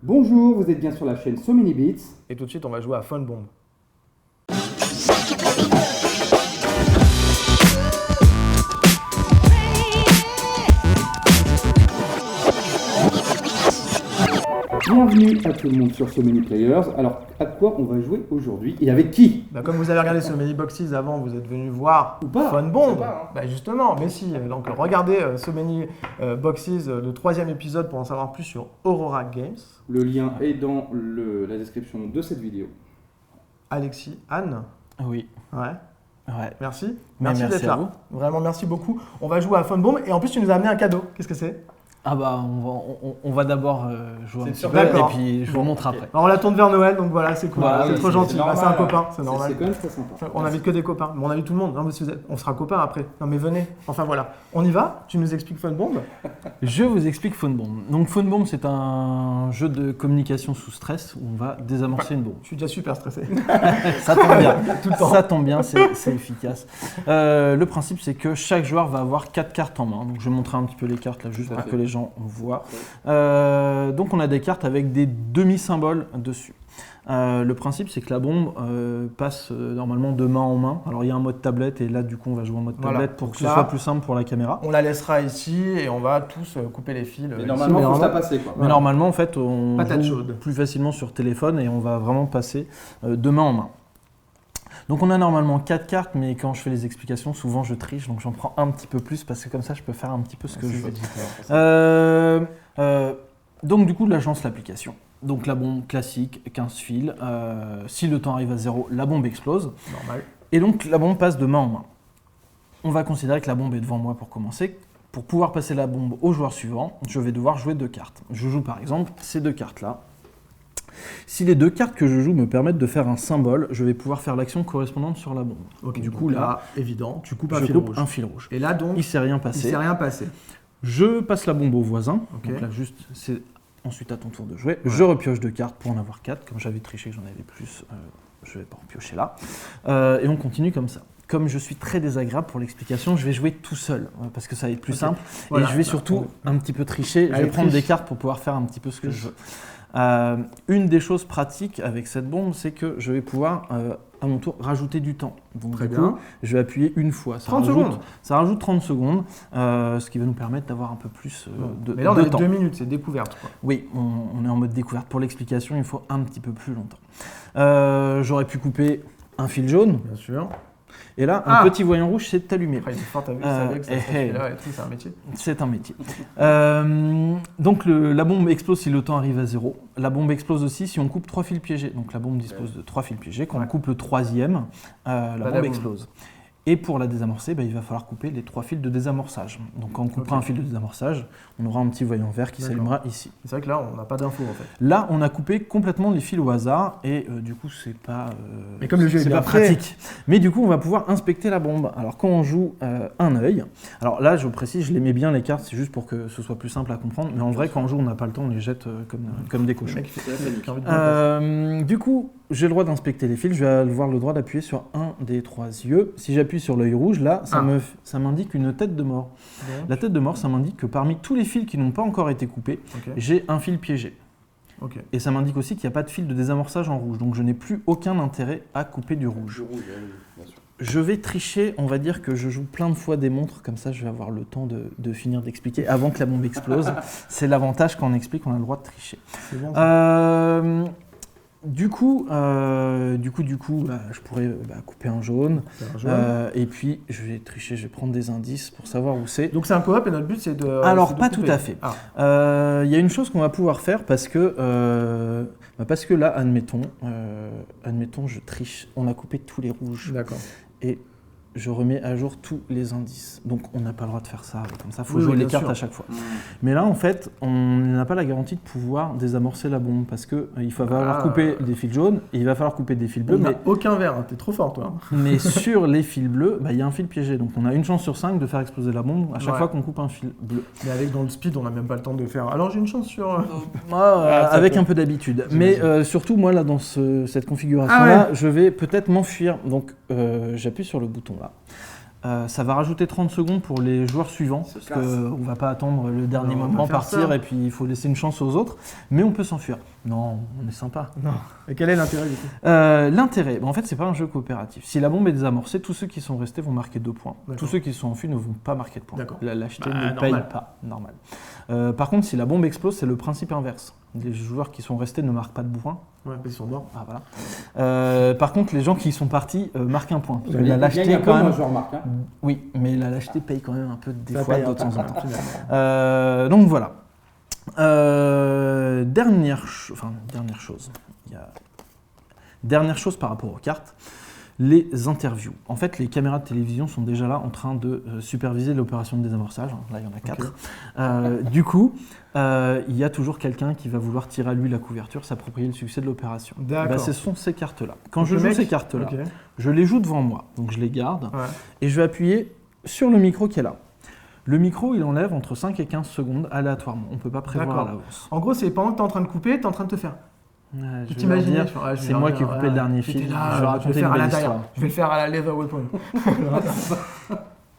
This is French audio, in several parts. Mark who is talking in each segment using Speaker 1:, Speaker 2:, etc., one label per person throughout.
Speaker 1: Bonjour, vous êtes bien sur la chaîne So Many Beats.
Speaker 2: Et tout de suite, on va jouer à Fun Bomb.
Speaker 1: Bienvenue à tout le monde sur So Many Players. Alors, à quoi on va jouer aujourd'hui et avec qui?
Speaker 2: Comme vous avez regardé So Many Boxes avant, vous êtes venu voir
Speaker 1: Ou pas,
Speaker 2: Fun Bomb.
Speaker 1: pas, hein.
Speaker 2: Justement, mais si. Donc regardez So Many Boxes, le 3e épisode pour en savoir plus sur Aurora Games.
Speaker 1: Le lien est dans la description de cette vidéo.
Speaker 2: Alexis, Anne.
Speaker 3: Oui.
Speaker 2: Ouais.
Speaker 3: Ouais.
Speaker 2: Merci.
Speaker 3: Merci
Speaker 2: d'être
Speaker 3: à
Speaker 2: là.
Speaker 3: vous.
Speaker 2: Vraiment, merci beaucoup. On va jouer à Fun Bomb et en plus, tu nous as amené un cadeau. Qu'est-ce que c'est?
Speaker 3: Ah bah on va d'abord jouer un
Speaker 2: C'est
Speaker 3: petit
Speaker 2: sûr,
Speaker 3: peu et
Speaker 2: d'accord.
Speaker 3: puis je vous montre après.
Speaker 2: Alors, on la tourne vers Noël, donc voilà, c'est cool.
Speaker 3: Voilà,
Speaker 2: c'est
Speaker 3: oui,
Speaker 2: trop gentil.
Speaker 1: normal.
Speaker 2: C'est un copain, c'est normal.
Speaker 1: C'est quand même très sympa.
Speaker 2: On invite que des copains. Bon, on invite tout le monde. Non, mais on sera copains après. Non, mais venez. Enfin voilà. On y va? Tu nous expliques Fun Bomb?
Speaker 3: Je vous explique Phone Bomb. Donc Phone Bomb, c'est un jeu de communication sous stress où on va désamorcer une bombe.
Speaker 2: Je suis déjà super stressé.
Speaker 3: Ça tombe bien.
Speaker 2: Tout le temps.
Speaker 3: Ça tombe bien, c'est efficace. Le principe, c'est que chaque joueur va avoir 4 cartes en main. Donc je vais montrer un petit peu les cartes là juste
Speaker 1: Tout à
Speaker 3: pour
Speaker 1: fait.
Speaker 3: que les gens voient. Donc on a des cartes avec des demi-symboles dessus. Le principe, c'est que la bombe passe normalement de main en main. Alors il y a un mode tablette et là du coup on va jouer en mode
Speaker 2: Voilà.
Speaker 3: tablette pour
Speaker 2: Donc
Speaker 3: que ce
Speaker 2: là-
Speaker 3: soit plus simple pour la caméra.
Speaker 2: On la laissera ici et on va tous couper les fils.
Speaker 1: Mais
Speaker 2: ici.
Speaker 1: normalement,
Speaker 3: mais
Speaker 1: il faut se la
Speaker 3: normalement-
Speaker 1: passer quoi.
Speaker 3: Mais normalement en fait on
Speaker 2: Patate
Speaker 3: joue
Speaker 2: chaude.
Speaker 3: plus facilement sur téléphone et on va vraiment passer de main en main. Donc on a normalement 4 cartes, mais quand je fais les explications, souvent je triche, donc j'en prends un petit peu plus parce que comme ça je peux faire un petit peu ce que je veux. Donc du coup là je lance l'application. Donc la bombe classique, 15 fils. Si le temps arrive à 0, la bombe explose.
Speaker 2: Normal.
Speaker 3: Et donc la bombe passe de main en main. On va considérer que la bombe est devant moi pour commencer. Pour pouvoir passer la bombe au joueur suivant, je vais devoir jouer 2 cartes. Je joue par exemple ces 2 cartes-là. Si les 2 cartes que je joue me permettent de faire un symbole, je vais pouvoir faire l'action correspondante sur la bombe.
Speaker 2: Ok,
Speaker 3: Du
Speaker 2: donc
Speaker 3: coup là,
Speaker 2: évident, tu coupes un
Speaker 3: je
Speaker 2: fil
Speaker 3: coupe
Speaker 2: rouge.
Speaker 3: un fil rouge.
Speaker 2: Et là donc,
Speaker 3: Il ne s'est rien
Speaker 2: il
Speaker 3: passé.
Speaker 2: s'est rien passé.
Speaker 3: Je passe la bombe au voisin.
Speaker 2: Ok.
Speaker 3: Donc là, juste, c'est ensuite à ton tour de jouer. Je repioche 2 cartes pour en avoir 4. Comme j'avais triché que j'en avais plus, je ne vais pas en piocher là. Et on continue comme ça. Comme je suis très désagréable pour l'explication, je vais jouer tout seul parce que ça va être plus
Speaker 2: Ok.
Speaker 3: simple.
Speaker 2: Voilà.
Speaker 3: Et je vais surtout un petit peu tricher. Je
Speaker 2: Allez,
Speaker 3: vais prendre
Speaker 2: triche.
Speaker 3: des cartes pour pouvoir faire un petit peu ce que je veux. Une des choses pratiques avec cette bombe, c'est que je vais pouvoir à mon tour rajouter du temps. Donc
Speaker 2: Très
Speaker 3: du
Speaker 2: bien.
Speaker 3: coup, je vais appuyer une fois.
Speaker 2: 30 secondes.
Speaker 3: Ça rajoute 30 secondes, ce qui va nous permettre d'avoir un peu plus
Speaker 2: Mais là, on
Speaker 3: de
Speaker 2: a les
Speaker 3: temps.
Speaker 2: 2 minutes, c'est découverte. Quoi.
Speaker 3: Oui, on est en mode découverte. Pour l'explication, il faut un petit peu plus longtemps. J'aurais pu couper un fil jaune,
Speaker 2: Bien sûr.
Speaker 3: et là,
Speaker 2: Ah.
Speaker 3: un petit voyant rouge s'est allumé.
Speaker 2: Après, il est fort, t'as vu, ça savait que ça
Speaker 3: eh,
Speaker 2: là et tout, c'est un métier.
Speaker 3: C'est un métier. Donc la bombe explose si le temps arrive à 0. La bombe explose aussi si on coupe 3 fils piégés. Donc la bombe dispose de 3 fils piégés. Quand on coupe le 3e, la
Speaker 2: la
Speaker 3: bombe
Speaker 2: bombe.
Speaker 3: explose. Et pour la désamorcer, il va falloir couper les 3 fils de désamorçage. Donc quand on coupera
Speaker 2: Ok.
Speaker 3: un fil de désamorçage, on aura un petit voyant vert qui
Speaker 2: D'accord.
Speaker 3: s'allumera ici.
Speaker 2: C'est vrai que là, on n'a pas d'infos en fait.
Speaker 3: Là, on a coupé complètement les fils au hasard et du coup, c'est pas,
Speaker 2: Mais comme le jeu est
Speaker 3: c'est
Speaker 2: bien
Speaker 3: pas
Speaker 2: fait.
Speaker 3: pratique. Mais du coup, on va pouvoir inspecter la bombe. Alors, quand on joue un œil, alors là, je précise, je les mets bien les cartes, c'est juste pour que ce soit plus simple à comprendre. Mais en vrai, quand on joue, on n'a pas le temps, on les jette comme des
Speaker 2: Le
Speaker 3: cochons.
Speaker 2: mec, qui a envie de bien passer.
Speaker 3: Du coup, j'ai le droit d'inspecter les fils. Je vais avoir le droit d'appuyer sur un des 3 yeux. Si j'appuie sur l'œil rouge, là, ça m'indique une tête de mort.
Speaker 2: Donc,
Speaker 3: La tête de mort, ça m'indique que parmi tous les fils qui n'ont pas encore été coupés,
Speaker 2: ok.
Speaker 3: j'ai un fil piégé.
Speaker 2: Ok.
Speaker 3: Et ça m'indique aussi qu'il n'y a pas de fil de désamorçage en rouge. Donc je n'ai plus aucun intérêt à couper du rouge.
Speaker 1: bien sûr.
Speaker 3: Je vais tricher, on va dire que je joue plein de fois des montres, comme ça je vais avoir le temps de finir d'expliquer avant que la bombe explose. C'est l'avantage quand on explique, on a le droit de tricher.
Speaker 2: C'est bon. Ça.
Speaker 3: Du coup, je pourrais couper un jaune.
Speaker 2: C'est un jeu.
Speaker 3: Et puis je vais tricher, je vais prendre des indices pour savoir où c'est.
Speaker 2: Donc c'est un coop et notre but c'est de.
Speaker 3: Alors,
Speaker 2: c'est de
Speaker 3: pas
Speaker 2: couper.
Speaker 3: tout à fait.
Speaker 2: Ah.
Speaker 3: Il y a une chose qu'on va pouvoir faire parce que là, admettons, je triche. On a coupé tous les rouges
Speaker 2: D'accord.
Speaker 3: et je remets à jour tous les indices. Donc on n'a pas le droit de faire ça comme ça. Il faut
Speaker 2: Oui,
Speaker 3: jouer
Speaker 2: oui,
Speaker 3: les
Speaker 2: bien
Speaker 3: cartes
Speaker 2: sûr.
Speaker 3: à chaque fois. Mais là, en fait, on n'a pas la garantie de pouvoir désamorcer la bombe parce que il va falloir couper des fils jaunes et il va falloir couper des fils bleus.
Speaker 2: On n'a
Speaker 3: Mais,
Speaker 2: aucun verre, hein. T'es trop fort toi.
Speaker 3: mais sur les fils bleus, il y a un fil piégé. Donc on a une chance sur 5 de faire exploser la bombe à chaque
Speaker 2: Ouais.
Speaker 3: fois qu'on coupe un fil bleu.
Speaker 2: Mais avec dans le speed, on n'a même pas le temps de faire. Alors j'ai une chance sur.
Speaker 3: Moi,
Speaker 2: ça
Speaker 3: avec
Speaker 2: peut.
Speaker 3: un peu d'habitude.
Speaker 2: J'imagine.
Speaker 3: Mais surtout, moi, là, dans cette configuration-là,
Speaker 2: Ah
Speaker 3: je vais peut-être m'enfuir. Donc, j'appuie sur le bouton là. Ça va rajouter 30 secondes pour les joueurs suivants,
Speaker 1: Se
Speaker 3: parce
Speaker 1: casse.
Speaker 3: qu'on ne va pas attendre le dernier
Speaker 2: Non, on va
Speaker 3: moment,
Speaker 2: faire
Speaker 3: partir,
Speaker 2: ça.
Speaker 3: et puis il faut laisser une chance aux autres. Mais on peut s'enfuir. Non, on est sympa.
Speaker 2: Non. Et quel est l'intérêt du coup?
Speaker 3: L'intérêt, en fait, c'est pas un jeu coopératif. Si la bombe est désamorcée, tous ceux qui sont restés vont marquer 2 points.
Speaker 2: D'accord.
Speaker 3: Tous ceux qui sont enfuis ne vont pas marquer de points.
Speaker 2: D'accord.
Speaker 3: L'acheter
Speaker 2: Bah,
Speaker 3: ne
Speaker 2: normal.
Speaker 3: paye pas. Normal. Par contre, si la bombe explose, c'est le principe inverse. Les joueurs qui sont restés ne marquent pas de points.
Speaker 2: Ouais, parce qu'ils sont morts.
Speaker 3: Ah, voilà. Par contre, les gens qui sont partis marquent un point. Parce que
Speaker 1: Il y
Speaker 3: la
Speaker 1: a
Speaker 3: lâcheté,
Speaker 1: un peu,
Speaker 3: quand
Speaker 1: moi
Speaker 3: même.
Speaker 1: je remarque. Hein.
Speaker 3: Oui, mais la lâcheté paye quand même un peu des
Speaker 2: Ça
Speaker 3: fois
Speaker 2: paye
Speaker 3: de
Speaker 2: un
Speaker 3: temps
Speaker 2: peu,
Speaker 3: en temps.
Speaker 2: finalement.
Speaker 3: Donc voilà. Dernière chose. Dernière chose par rapport aux cartes, les interviews. En fait, les caméras de télévision sont déjà là en train de superviser l'opération de désamorçage. Là, il y en a 4. Du coup, il y a toujours quelqu'un qui va vouloir tirer à lui la couverture, s'approprier le succès de l'opération.
Speaker 2: D'accord.
Speaker 3: Bah, ce sont ces cartes-là. Quand
Speaker 2: Donc
Speaker 3: je
Speaker 2: le
Speaker 3: joue
Speaker 2: mec-
Speaker 3: ces cartes-là,
Speaker 2: Ok.
Speaker 3: je les joue devant moi, donc je les garde,
Speaker 2: Ouais.
Speaker 3: et je vais appuyer sur le micro qui est là. Le micro, il enlève entre 5 et 15 secondes aléatoirement. On ne peut pas prévoir
Speaker 2: D'accord.
Speaker 3: à l'avance.
Speaker 2: En gros, c'est pendant que t'es en train de couper, t'es en train de te faire.
Speaker 3: Ouais,
Speaker 2: Tu
Speaker 3: je vais
Speaker 2: t'imagines
Speaker 3: leur dire, c'est moi qui ai coupé le dernier fil.
Speaker 2: J'étais
Speaker 3: Je
Speaker 2: là,
Speaker 3: vais
Speaker 2: je vais
Speaker 3: raconter
Speaker 2: le faire
Speaker 3: une
Speaker 2: à
Speaker 3: belle
Speaker 2: l'intérieur.
Speaker 3: histoire.
Speaker 2: Je vais le faire à la leather weapon.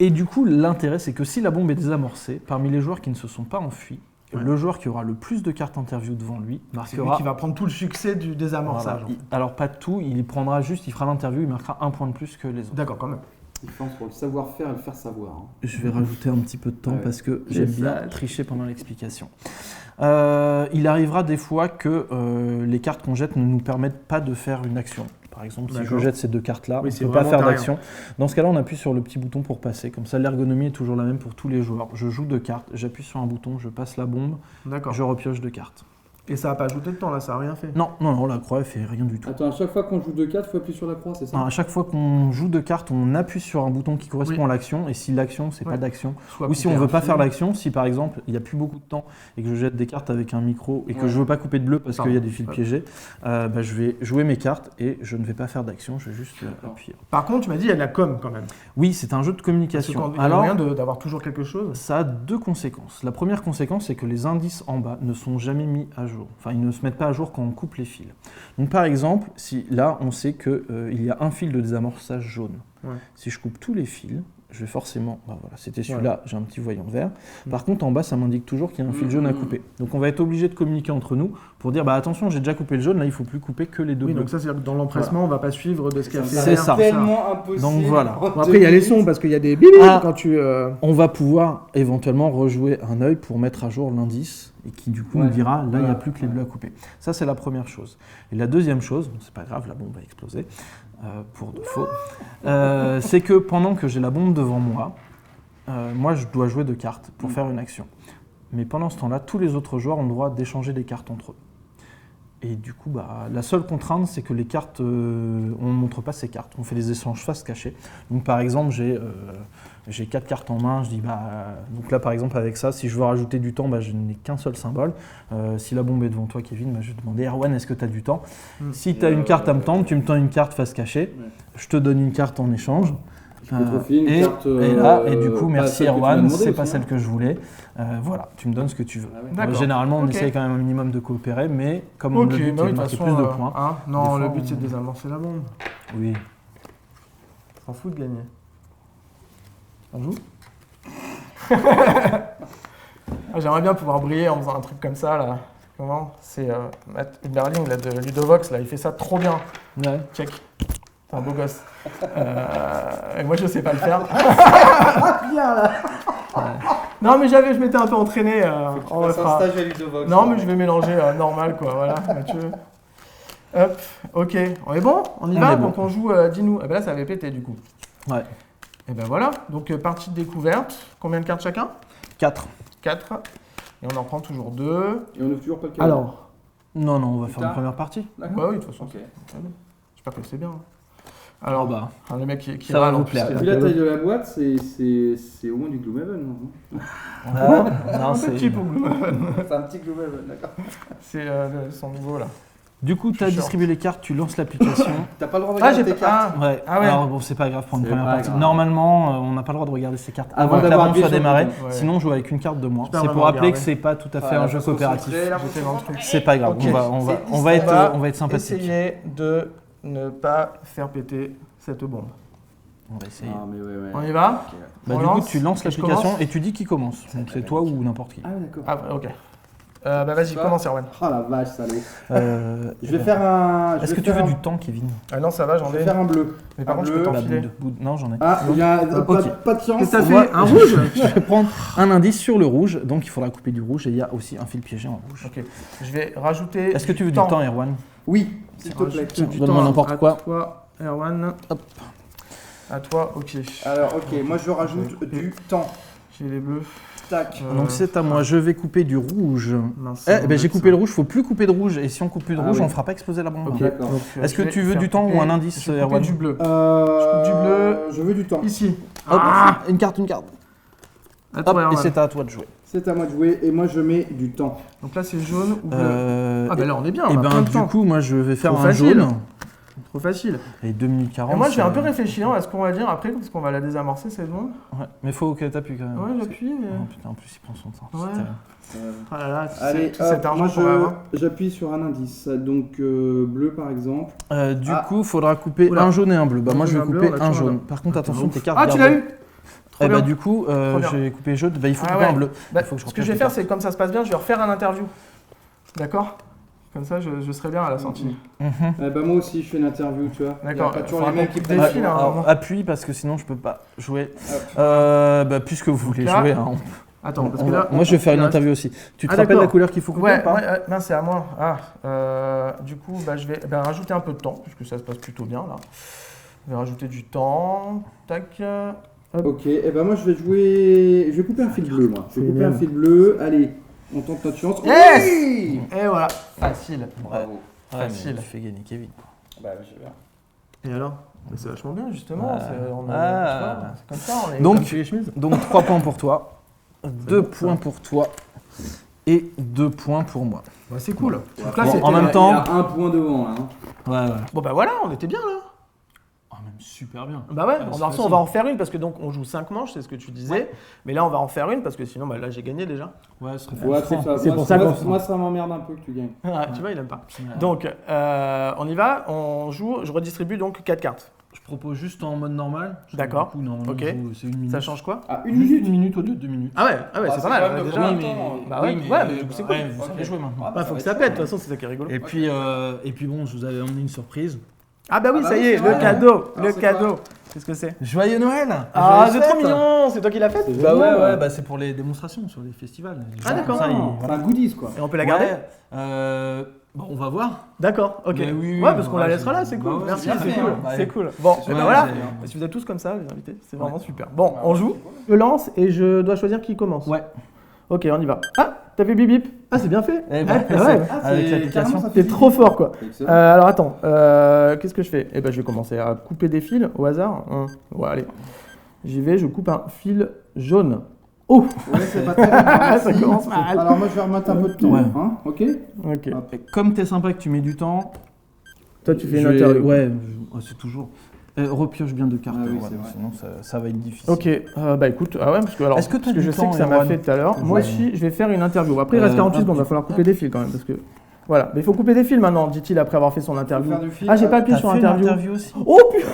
Speaker 3: Et du coup, l'intérêt, c'est que si la bombe est désamorcée, parmi les joueurs qui ne se sont pas enfuis,
Speaker 2: Ouais.
Speaker 3: le joueur qui aura le plus de cartes interview devant lui
Speaker 2: C'est lui
Speaker 3: marquera.
Speaker 2: qui va prendre tout le succès du désamorçage.
Speaker 3: Voilà. Alors, pas tout, il prendra juste, il fera l'interview, il marquera un point de plus que les autres.
Speaker 2: D'accord, quand même.
Speaker 1: Différence pour le savoir-faire et le faire savoir. Hein.
Speaker 3: Je vais rajouter un petit peu de temps
Speaker 1: Ouais.
Speaker 3: parce que
Speaker 2: Les
Speaker 3: j'aime bien
Speaker 2: sages.
Speaker 3: tricher pendant l'explication. Il arrivera des fois que les cartes qu'on jette ne nous permettent pas de faire une action. Par exemple, si je
Speaker 2: D'accord.
Speaker 3: jette ces 2 cartes-là,
Speaker 2: Oui,
Speaker 3: on
Speaker 2: c'est
Speaker 3: ne peut pas
Speaker 2: vraiment
Speaker 3: faire
Speaker 2: t'as
Speaker 3: d'action. Dans ce cas-là, on appuie sur le petit bouton pour passer. Comme ça, l'ergonomie est toujours la même pour tous les joueurs. Je joue 2 cartes, j'appuie sur un bouton, je passe la bombe,
Speaker 2: D'accord.
Speaker 3: je repioche 2 cartes.
Speaker 2: Et ça a pas ajouté de temps là, ça a rien fait.
Speaker 3: Non, non, non, la croix, elle fait rien du tout.
Speaker 1: Attends, à chaque fois qu'on joue 2 cartes, il faut appuyer sur la croix, c'est ça?
Speaker 3: Alors, à chaque fois qu'on joue 2 cartes, on appuie sur un bouton qui correspond
Speaker 2: Oui.
Speaker 3: à l'action. Et si l'action, c'est
Speaker 2: Ouais.
Speaker 3: pas d'action,
Speaker 2: Soit
Speaker 3: ou si
Speaker 2: couper
Speaker 3: on veut
Speaker 2: un
Speaker 3: pas
Speaker 2: fil.
Speaker 3: faire l'action, si par exemple il n'y a plus beaucoup de temps et que je jette des cartes avec un micro et que
Speaker 1: Ouais.
Speaker 3: je veux pas couper de bleu parce qu'il y a des fils
Speaker 2: Ouais.
Speaker 3: piégés, bah, je vais jouer mes cartes et je ne vais pas faire d'action, je vais juste
Speaker 1: D'accord.
Speaker 3: appuyer.
Speaker 2: Par contre, tu m'as dit il y a de la com quand même.
Speaker 3: Oui, c'est un jeu de
Speaker 2: Parce que
Speaker 3: communication.
Speaker 2: quand il y a
Speaker 3: Alors,
Speaker 2: moyen d'avoir toujours quelque chose.
Speaker 3: ça a 2 conséquences. La première conséquence, c'est que les indices en bas ne sont jamais mis à jour. Enfin, ils ne se mettent pas à jour quand on coupe les fils. Donc, par exemple, si là, on sait qu'il y a un fil de désamorçage jaune.
Speaker 2: Ouais.
Speaker 3: Si je coupe tous les fils, je vais forcément... bah voilà, c'était celui-là, j'ai un petit voyant vert. Par contre, en bas, ça m'indique toujours qu'il y a un fil jaune à couper. Donc, on va être obligé de communiquer entre nous pour dire, bah attention, j'ai déjà coupé le jaune, là, il ne faut plus couper que les 2
Speaker 2: Oui,
Speaker 3: bleus.
Speaker 2: donc ça, c'est-à-dire que dans l'empressement, on va pas suivre de ce qu'il y a fait.
Speaker 3: C'est
Speaker 2: derrière.
Speaker 3: ça.
Speaker 1: Tellement impossible.
Speaker 3: Donc, voilà.
Speaker 1: en
Speaker 2: Bon, après, il y a les sons parce qu'il y a des bip
Speaker 3: Ah.
Speaker 2: quand tu.
Speaker 3: On va pouvoir éventuellement rejouer un œil pour mettre à jour l'indice et qui du coup
Speaker 1: Ouais.
Speaker 3: nous dira là il n'y a
Speaker 1: Voilà.
Speaker 3: plus que les bleus à couper. Ça c'est la première chose. Et la deuxième chose, c'est pas grave, la bombe va exploser pour de faux, c'est que pendant que j'ai la bombe devant moi, moi je dois jouer 2 cartes pour faire une action. Mais pendant ce temps-là, tous les autres joueurs ont le droit d'échanger des cartes entre eux. Et du coup, bah, la seule contrainte, c'est que les cartes, on ne montre pas ces cartes. On fait des échanges face cachés. Donc, par exemple, j'ai 4 cartes en main. Je dis, donc là, par exemple, avec ça, si je veux rajouter du temps, bah, je n'ai qu'un seul symbole. Si la bombe est devant toi, Kevin, bah, je vais demander, Erwan, est-ce que tu as du temps? Si tu as une carte à me tendre, tu me tends une carte face cachée.
Speaker 1: Ouais.
Speaker 3: Je te donne une carte en échange.
Speaker 1: Je peux te filer une
Speaker 3: et,
Speaker 1: carte,
Speaker 3: et là, et du coup,
Speaker 1: pas
Speaker 3: merci
Speaker 1: celle que tu m'as
Speaker 3: Erwan,
Speaker 1: demandé
Speaker 3: c'est
Speaker 1: aussi,
Speaker 3: pas
Speaker 1: hein.
Speaker 3: celle que je voulais. Voilà, tu me donnes ce que tu veux.
Speaker 1: Ah ouais.
Speaker 2: D'accord.
Speaker 3: Généralement, on
Speaker 2: Ok.
Speaker 3: essaye quand même un minimum de coopérer, mais comme
Speaker 2: Ok,
Speaker 3: le but
Speaker 2: bah
Speaker 3: est
Speaker 2: oui,
Speaker 3: de
Speaker 2: de toute
Speaker 3: marquer
Speaker 2: façon.
Speaker 3: plus de points,
Speaker 2: hein. Non,
Speaker 3: Des
Speaker 2: le
Speaker 3: fois,
Speaker 2: but
Speaker 3: on-
Speaker 2: c'est de désamorcer la bombe.
Speaker 3: oui.
Speaker 2: S'en fout de gagner. On joue J'aimerais bien pouvoir briller en faisant un truc comme ça là. Comment? C'est Matt Berling là, de Ludovox, là, il fait ça trop bien.
Speaker 3: Ouais.
Speaker 2: Check. C'est un beau gosse. Et moi je sais pas le faire. Bien là. Non mais je m'étais un peu entraîné. On
Speaker 1: Passe un
Speaker 2: fera-
Speaker 1: stage à Ludovox.
Speaker 2: Non mais je vais mélanger normal quoi, voilà, Mathieu. Hop, ok, on est bon? On y
Speaker 3: On
Speaker 2: va?
Speaker 3: est bon.
Speaker 2: Donc on joue, dis-nous. Eh ben là ça avait pété du coup.
Speaker 3: Ouais.
Speaker 2: Et ben voilà, donc partie de découverte. Combien de cartes chacun?
Speaker 3: 4.
Speaker 2: 4. Et on en prend toujours 2.
Speaker 1: Et on n'ouvre toujours pas le cadeau.
Speaker 2: Alors,
Speaker 3: Non, non, on va faire
Speaker 1: Putain.
Speaker 3: une première partie.
Speaker 1: D'accord.
Speaker 2: bah oui, de toute façon.
Speaker 1: Ok.
Speaker 2: J'espère que c'est bien. Alors,
Speaker 3: bah,
Speaker 2: le mec qui
Speaker 3: ça va
Speaker 2: râle,
Speaker 3: vous
Speaker 2: en plus,
Speaker 3: plaire.
Speaker 2: il a
Speaker 1: Vu la
Speaker 2: le
Speaker 1: taille de la boîte, c'est au moins du Gloomhaven. Non
Speaker 3: non,
Speaker 2: un
Speaker 3: c'est...
Speaker 2: petit pour Gloomhaven.
Speaker 1: C'est un petit Gloomhaven, d'accord.
Speaker 2: C'est son nouveau là.
Speaker 3: Du coup, tu as
Speaker 2: Je suis
Speaker 3: distribué les cartes, tu lances l'application.
Speaker 1: T'as pas le droit de
Speaker 2: Ah,
Speaker 1: regarder
Speaker 2: j'ai
Speaker 1: tes
Speaker 2: pas.
Speaker 1: cartes.
Speaker 3: Ouais.
Speaker 2: Ah ouais.
Speaker 3: Alors bon, c'est pas grave pour une
Speaker 1: C'est
Speaker 3: première
Speaker 1: pas
Speaker 3: partie.
Speaker 1: grave.
Speaker 3: Normalement, on n'a pas le droit de regarder ses cartes
Speaker 1: Avant
Speaker 3: avant que la
Speaker 1: d'avoir
Speaker 3: bombe
Speaker 1: appuyé
Speaker 3: soit
Speaker 1: sur le
Speaker 3: démarrée.
Speaker 2: bouton. Ouais.
Speaker 3: Sinon, on joue avec une carte de moins.
Speaker 2: J'ai pas
Speaker 3: C'est pour
Speaker 2: vraiment
Speaker 3: rappeler que
Speaker 2: regardé.
Speaker 3: c'est pas tout à fait
Speaker 1: Voilà,
Speaker 3: un jeu
Speaker 1: faut se
Speaker 3: coopératif.
Speaker 1: concentrer, là, faut
Speaker 2: J'étais
Speaker 1: se
Speaker 2: dans le
Speaker 1: concentrer.
Speaker 2: truc.
Speaker 3: C'est pas grave.
Speaker 2: Ok.
Speaker 3: On va être sympathique.
Speaker 2: Essayer de ne pas faire péter cette bombe.
Speaker 3: On va essayer.
Speaker 1: Ah, mais ouais.
Speaker 2: On y va?
Speaker 1: Ok.
Speaker 3: Bah,
Speaker 2: On
Speaker 3: du coup,
Speaker 2: lance.
Speaker 3: tu lances
Speaker 2: Et je
Speaker 3: l'application
Speaker 2: commence
Speaker 3: et tu dis qui commence. Donc, c'est toi ou n'importe qui.
Speaker 1: Ah, d'accord.
Speaker 2: Ah, ok. Bah vas-y,
Speaker 1: Ça.
Speaker 2: commence Erwan.
Speaker 1: Ah la vache, salaud. Je vais
Speaker 3: ben,
Speaker 1: faire un.
Speaker 3: Est-ce que tu veux du temps, Kevin?
Speaker 2: Ah non, ça va, j'en
Speaker 1: Je
Speaker 2: ai.
Speaker 1: vais faire un bleu.
Speaker 2: Mais par
Speaker 1: un
Speaker 2: contre, je
Speaker 1: bleu.
Speaker 2: peux
Speaker 3: Bah,
Speaker 2: t'enfiler.
Speaker 3: Non, j'en ai.
Speaker 1: Ah, il y a
Speaker 3: Ok.
Speaker 1: pas de chance.
Speaker 2: Qu'est-ce que t'as
Speaker 3: On
Speaker 2: fait?
Speaker 3: va-
Speaker 2: Un rouge?
Speaker 3: Je vais prendre un indice sur le rouge, donc il faudra couper du rouge et il y a aussi un fil piégé en rouge.
Speaker 2: Ok. Je vais rajouter.
Speaker 3: Est-ce que tu veux du temps, Erwan?
Speaker 1: Oui, s'il te plaît.
Speaker 2: Rajouter du
Speaker 3: Donne-moi
Speaker 2: temps
Speaker 3: n'importe
Speaker 2: à
Speaker 3: quoi.
Speaker 2: toi, Erwan.
Speaker 3: Hop.
Speaker 2: À toi, ok.
Speaker 1: Alors, ok, moi je rajoute du temps.
Speaker 2: J'ai les bleus.
Speaker 1: Tac.
Speaker 3: Donc c'est à moi, je vais couper du rouge.
Speaker 2: Mince,
Speaker 3: Eh
Speaker 2: on
Speaker 3: ben
Speaker 2: va
Speaker 3: j'ai
Speaker 2: mettre
Speaker 3: coupé
Speaker 2: ça.
Speaker 3: le rouge, faut plus couper de rouge. Et si on coupe plus de
Speaker 1: Ah
Speaker 3: rouge,
Speaker 1: oui.
Speaker 3: on fera pas exploser la bombe.
Speaker 2: Ok.
Speaker 1: D'accord.
Speaker 2: Donc,
Speaker 3: Est-ce que
Speaker 2: je vais
Speaker 3: tu veux
Speaker 2: faire
Speaker 3: du temps
Speaker 2: couper-
Speaker 3: ou un indice,
Speaker 2: Je vais couper
Speaker 3: Erwan?
Speaker 2: du bleu.
Speaker 1: Je
Speaker 2: coupe du bleu.
Speaker 1: Je veux du temps.
Speaker 2: Ici.
Speaker 3: Hop,
Speaker 2: Ah,
Speaker 3: une carte.
Speaker 2: à toi,
Speaker 3: Hop, et
Speaker 2: Erwan.
Speaker 3: c'est à toi de jouer.
Speaker 1: C'est à moi de jouer et moi je mets du temps.
Speaker 2: Donc là, c'est jaune ou bleu. Ah bah là, on est bien.
Speaker 3: Et
Speaker 2: On a plein
Speaker 3: ben
Speaker 2: de
Speaker 3: du
Speaker 2: temps.
Speaker 3: coup, moi je vais faire
Speaker 2: Trop
Speaker 3: un
Speaker 2: facile.
Speaker 3: jaune.
Speaker 2: Trop facile.
Speaker 3: Et 2 minutes 40.
Speaker 2: Et moi, je vais un peu
Speaker 3: ça-
Speaker 2: réfléchir à ce qu'on va dire après, parce qu'on va la désamorcer, c'est bon?
Speaker 3: Ouais, mais faut que t'appuies quand même.
Speaker 2: Ouais, j'appuie, mais.
Speaker 3: Oh, putain, en plus il prend son temps.
Speaker 2: Ouais.
Speaker 3: C'est terrible.
Speaker 2: Ah là là, tu
Speaker 1: Allez,
Speaker 2: sais, tout cet argent
Speaker 1: moi
Speaker 2: qu'on va avoir.
Speaker 1: j'appuie sur un indice. Donc bleu par exemple.
Speaker 3: Du
Speaker 1: Ah.
Speaker 3: coup, faudra couper
Speaker 2: Oula.
Speaker 3: un jaune et un bleu. Bah
Speaker 2: Un
Speaker 3: moi je
Speaker 2: jaune
Speaker 3: vais
Speaker 2: et un bleu,
Speaker 3: couper
Speaker 2: on a
Speaker 3: un
Speaker 2: toujours un
Speaker 3: jaune.
Speaker 2: bleu.
Speaker 3: Par contre, attention,
Speaker 2: Ouf.
Speaker 3: tes cartes.
Speaker 2: Ah, tu
Speaker 3: gardées.
Speaker 2: l'as eu? Trop
Speaker 3: Eh bah
Speaker 2: bien.
Speaker 3: du coup,
Speaker 2: bien.
Speaker 3: j'ai coupé jaune. Bah il faut
Speaker 2: Ah
Speaker 3: couper
Speaker 2: ouais.
Speaker 3: un bleu.
Speaker 2: Bah,
Speaker 3: Il faut que je
Speaker 2: ce que
Speaker 3: replace
Speaker 2: je vais
Speaker 3: les
Speaker 2: faire,
Speaker 3: cartes.
Speaker 2: c'est comme ça se passe bien, je vais refaire un interview. D'accord? Comme ça, je serai bien à la sortie.
Speaker 3: Mhm.
Speaker 1: Bah moi aussi je fais une interview, tu vois.
Speaker 2: D'accord.
Speaker 1: Il y a pas toujours
Speaker 2: Faudra
Speaker 1: les mêmes
Speaker 2: qu'on
Speaker 1: qui
Speaker 2: coupe
Speaker 1: prennent
Speaker 2: des
Speaker 1: la
Speaker 2: fils,
Speaker 1: parole.
Speaker 2: hein.
Speaker 3: Alors, appuie parce que sinon je peux pas jouer.
Speaker 1: Hop.
Speaker 3: Bah puisque vous voulez
Speaker 2: là,
Speaker 3: jouer, hein,
Speaker 2: Attends, parce
Speaker 3: on
Speaker 2: que
Speaker 3: va-
Speaker 2: là.
Speaker 3: moi je vais faire une
Speaker 2: il
Speaker 3: interview aussi. Tu te
Speaker 2: Ah,
Speaker 3: rappelles la
Speaker 2: d'accord.
Speaker 3: couleur qu'il faut couper
Speaker 2: Ouais,
Speaker 3: ou pas
Speaker 2: non, c'est à moi. Du coup, bah, je vais rajouter un peu de temps, puisque ça se passe plutôt bien là. Je vais rajouter du temps. Tac.
Speaker 1: Ok, et ben moi je vais jouer. Je vais couper un fil bleu moi. Je vais couper un fil bleu. Allez, on tente notre chance.
Speaker 2: Yes
Speaker 1: Oui.
Speaker 2: Et voilà. Facile.
Speaker 1: Bravo.
Speaker 3: Ouais, mais
Speaker 2: Facile.
Speaker 3: tu fais gagner Kevin.
Speaker 1: Bah je vais voir.
Speaker 2: Et alors? Mais c'est vachement bien, justement.
Speaker 3: Ah.
Speaker 2: Tu
Speaker 3: Ah.
Speaker 2: vois, c'est comme ça, on est
Speaker 3: Donc-
Speaker 2: comme chez les chemises.
Speaker 3: Donc 3 points pour toi, 2
Speaker 2: bon, ça.
Speaker 3: points pour toi et 2 points pour moi.
Speaker 2: Bah, c'est cool. Donc
Speaker 3: Bon,
Speaker 2: là, c'était
Speaker 3: en même
Speaker 1: Il
Speaker 3: temps-
Speaker 1: y a un point devant là. Hein.
Speaker 3: Ouais, ouais.
Speaker 2: Bon, bah voilà, on était bien là.
Speaker 3: Oh, même super bien.
Speaker 2: Bah ouais,
Speaker 3: c'est
Speaker 2: on
Speaker 3: facile.
Speaker 2: va en faire une parce que donc on joue 5 manches, c'est ce que tu disais. Mais là, on va en faire une parce que sinon, bah, là, j'ai gagné déjà.
Speaker 3: Ouais, ce serait
Speaker 1: Ouais, c'est ça.
Speaker 2: C'est
Speaker 1: Moi,
Speaker 2: pour ça
Speaker 1: moi,
Speaker 2: qu'on-
Speaker 1: moi, ça m'emmerde un peu que tu gagnes.
Speaker 2: Tu vois, il aime pas.
Speaker 3: Ouais.
Speaker 2: Donc, on y va, on joue, je redistribue donc 4 cartes.
Speaker 3: Je propose juste en mode normal. parce que
Speaker 2: D'accord.
Speaker 3: du coup, normalement,
Speaker 2: Ok.
Speaker 3: c'est une minute.
Speaker 2: Ça change quoi?
Speaker 1: Ah,
Speaker 3: Juste
Speaker 1: une minute.
Speaker 3: Une minute au lieu de 2 minutes.
Speaker 2: Ah ouais,
Speaker 1: Ah,
Speaker 2: c'est
Speaker 1: c'est
Speaker 2: pas mal.
Speaker 1: quand même de
Speaker 2: déjà.
Speaker 1: prendre
Speaker 3: Oui,
Speaker 1: un temps,
Speaker 3: mais,
Speaker 2: Bah ouais,
Speaker 3: oui,
Speaker 2: ouais, mais du coup, c'est cool.
Speaker 3: ouais, vous
Speaker 1: Ok.
Speaker 3: savez jouer maintenant.
Speaker 1: Ah,
Speaker 2: Bah, faut que ça pète, de toute façon, c'est ça qui est rigolo.
Speaker 3: Et puis bon, je vous avais emmené une surprise.
Speaker 2: Ah bah oui,
Speaker 1: Ah bah
Speaker 2: ça y
Speaker 1: oui,
Speaker 2: est,
Speaker 1: c'est
Speaker 2: le
Speaker 1: vrai.
Speaker 2: cadeau,
Speaker 1: Alors,
Speaker 2: le
Speaker 1: c'est
Speaker 2: cadeau. Qu'est-ce que c'est?
Speaker 3: Joyeux Noël.
Speaker 2: Ah, c'est
Speaker 3: Joyeuses
Speaker 2: trop
Speaker 3: fêtes.
Speaker 2: mignon, c'est toi qui l'as fait?
Speaker 1: C'est
Speaker 3: Bah
Speaker 1: génial.
Speaker 3: ouais, bah c'est pour les démonstrations sur les festivals. Les
Speaker 2: Ah,
Speaker 3: gens,
Speaker 2: d'accord.
Speaker 3: comme ça,
Speaker 1: C'est
Speaker 3: voilà.
Speaker 1: un goodies quoi.
Speaker 2: Et on peut la garder?
Speaker 3: Ouais, bon, on va voir.
Speaker 2: D'accord, ok.
Speaker 3: Mais oui,
Speaker 2: Ouais, parce qu'on
Speaker 3: ouais,
Speaker 2: la laissera là,
Speaker 3: c'est-
Speaker 2: c'est
Speaker 3: bah
Speaker 2: cool.
Speaker 3: ouais,
Speaker 2: Merci,
Speaker 1: c'est bien
Speaker 2: c'est
Speaker 1: fait,
Speaker 2: cool.
Speaker 1: hein.
Speaker 3: Bah,
Speaker 2: C'est cool. Bon, et
Speaker 3: Ouais,
Speaker 2: ben voilà.
Speaker 3: c'est-
Speaker 2: Si vous êtes tous comme ça, les invités, c'est vraiment
Speaker 3: Ouais.
Speaker 2: super. Bon, on joue. Je lance et je dois choisir qui commence.
Speaker 3: Ouais.
Speaker 2: Ok, on y va. Ah, t'as fait bip bip. Ah, c'est bien fait.
Speaker 3: Eh
Speaker 2: Ah,
Speaker 3: ben,
Speaker 2: ah ouais.
Speaker 3: Avec l'application.
Speaker 2: T'es trop fort, quoi.
Speaker 1: Excellent.
Speaker 2: Alors attends, qu'est-ce que je fais? Eh ben, je vais commencer à couper des fils au hasard. Ouais, allez. J'y vais, je coupe un fil jaune. Oh,
Speaker 1: Ouais, c'est pas très bien.
Speaker 2: ça
Speaker 1: Merci.
Speaker 2: commence mal.
Speaker 1: Alors moi je vais remettre un peu de temps.
Speaker 3: Ouais.
Speaker 1: Hein, ok.
Speaker 2: Ok.
Speaker 3: Et comme t'es sympa que tu mets du temps,
Speaker 2: Toi, tu fais une
Speaker 3: je vais-
Speaker 2: interview.
Speaker 3: Ouais, c'est toujours. Repioche bien 2 cartes,
Speaker 1: Ah oui,
Speaker 3: voilà,
Speaker 1: c'est vrai.
Speaker 3: sinon ça va être difficile.
Speaker 2: Ok, bah écoute, ah ouais, parce que alors,
Speaker 3: Est-ce que t'as
Speaker 2: parce que
Speaker 3: du
Speaker 2: je sais
Speaker 3: temps,
Speaker 2: que ça m'a
Speaker 3: Erwan
Speaker 2: fait tout à l'heure. Moi
Speaker 3: Ouais.
Speaker 2: aussi, je vais faire une interview. Après, il reste 48 secondes, il va falloir couper des fils quand même, parce que voilà. Mais il faut couper des fils maintenant, dit-il après avoir fait son interview.
Speaker 1: faire du fil.
Speaker 2: Ah, j'ai pas appuyé
Speaker 3: T'as
Speaker 2: sur
Speaker 3: fait
Speaker 2: interview.
Speaker 3: l'interview aussi.
Speaker 2: Oh putain,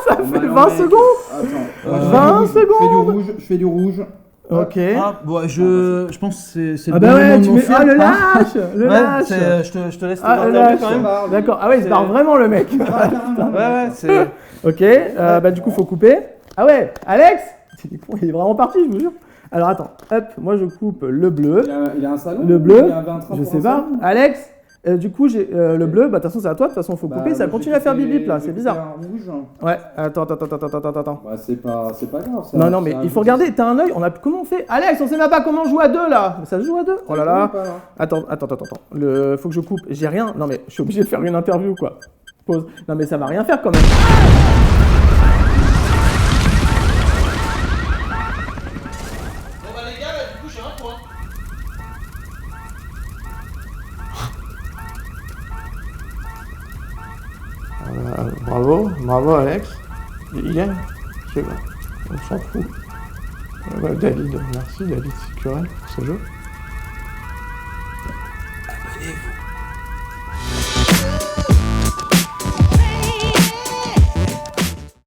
Speaker 2: ça
Speaker 1: Bon,
Speaker 2: fait
Speaker 1: bah, alors,
Speaker 2: 20
Speaker 1: mec,
Speaker 2: secondes.
Speaker 1: Attends. je
Speaker 2: 20
Speaker 1: fais du
Speaker 2: secondes.
Speaker 1: rouge. Je fais du rouge.
Speaker 2: Ok.
Speaker 3: Ah, bon, je pense que c'est
Speaker 2: Ah
Speaker 3: le
Speaker 2: bah
Speaker 3: bon
Speaker 2: ouais,
Speaker 3: moment de
Speaker 2: tu
Speaker 3: nous
Speaker 2: mets.
Speaker 3: faire,
Speaker 2: Ah, le
Speaker 3: hein.
Speaker 2: lâche, le
Speaker 3: Ouais,
Speaker 2: lâche.
Speaker 3: je te laisse
Speaker 2: Ah,
Speaker 3: faire
Speaker 2: le
Speaker 3: l'interview
Speaker 2: lâche.
Speaker 3: quand même.
Speaker 1: même.
Speaker 2: D'accord. Ah ouais, il se barre vraiment le mec.
Speaker 3: Ouais, c'est.
Speaker 2: Ok, bah du coup, faut couper. Ah ouais, Alex, il est vraiment parti, je vous jure. Alors attends, hop, moi je coupe le bleu.
Speaker 1: Il a un salon.
Speaker 2: Le bleu,
Speaker 1: il avait un train
Speaker 2: je
Speaker 1: pour
Speaker 2: sais
Speaker 1: un
Speaker 2: pas.
Speaker 1: salon.
Speaker 2: Alex, du coup, j'ai le bleu, bah de toute façon, c'est à toi, de toute façon, faut
Speaker 1: Bah,
Speaker 2: couper, ça
Speaker 1: moi,
Speaker 2: continue
Speaker 1: j'ai
Speaker 2: à faire bip
Speaker 1: coupé-
Speaker 2: bip là,
Speaker 1: j'ai
Speaker 2: c'est
Speaker 1: coupé
Speaker 2: bizarre.
Speaker 1: un rouge.
Speaker 2: Ouais, attends.
Speaker 1: Bah, c'est pas grave. Ça,
Speaker 2: Non, mais
Speaker 1: ça-
Speaker 2: il faut regarder, t'as un œil, comment on fait? Alex, on sait même pas comment on joue à deux là. Mais ça se joue à deux? Oh là là.
Speaker 1: Pas, là.
Speaker 2: Attends. Faut que je coupe, j'ai rien. Non, mais je suis obligé de faire une interview quoi. Pause. Non, mais ça va rien faire quand même.
Speaker 4: Bon bah les gars, là, du coup j'ai un point.
Speaker 2: Bravo Alex. Il gagne. C'est bon. On s'en fout. David, merci David Sicurel pour ce jeu.
Speaker 3: Abonnez-vous.